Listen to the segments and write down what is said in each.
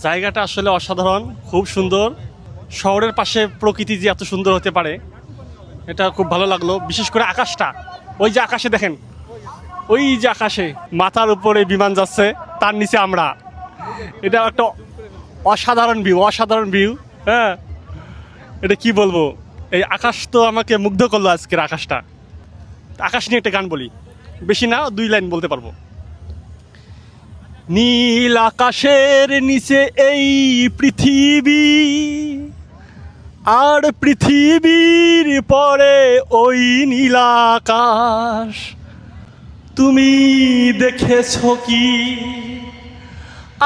জায়গাটা আসলে অসাধারণ, খুব সুন্দর। শহরের পাশে প্রকৃতি যে এত সুন্দর হতে পারে এটা খুব ভালো লাগলো। বিশেষ করে আকাশটা, ওই যে আকাশে দেখেন, ওই যে আকাশে মাথার উপরে বিমান যাচ্ছে, তার নিচে আমরা। এটা একটা অসাধারণ ভিউ, অসাধারণ ভিউ। হ্যাঁ, এটা কি বলবো, এই আকাশ তো আমাকে মুগ্ধ করলো আজকের আকাশটা। আকাশ নিয়ে একটা গান বলি, বেশি না, 2 লাইন বলতে পারবো। নীল আকাশের নিচে এই পৃথিবী, আর পৃথিবীর পরে ওই নীল আকাশ। তুমি দেখেছো কি?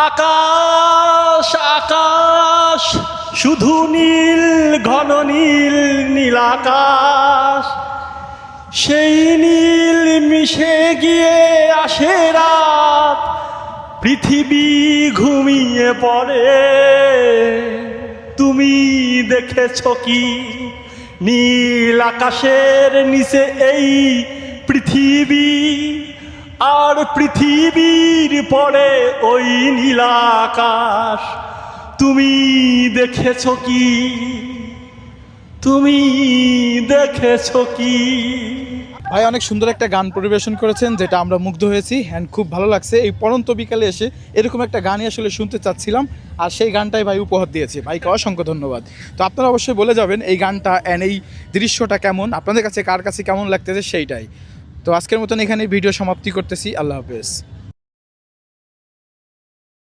আকাশ আকাশ শুধু নীল, ঘন নীল, নীল আকাশ। সেই নীল মিশে গিয়ে আসে রাত, পৃথিবী ঘুমিয়ে পড়ে। তুমি দেখেছো কি? নীল আকাশের নিচে এই পৃথিবী, আর পৃথিবীর পরে ওই নীল আকাশ। তুমি দেখেছো কি? তুমি দেখেছো কি? ভাই অনেক সুন্দর একটা গান পরিবেশন করেছেন, যেটা আমরা মুগ্ধ হয়েছি অ্যান্ড খুব ভালো লাগছে। এই পড়ন্ত বিকালে এসে এরকম একটা গানই আসলে শুনতে চাচ্ছিলাম, আর সেই গানটাই ভাই উপহার দিয়েছে। ভাইকে অসংখ্য ধন্যবাদ। তো আপনারা অবশ্যই বলে যাবেন এই গানটা অ্যান্ড এই দৃশ্যটা কেমন, আপনাদের কাছে কার কাছে কেমন লাগতেছে সেইটাই। তো আজকের মতন এখানে ভিডিও সমাপ্তি করতেছি। আল্লাহ হাফেজ।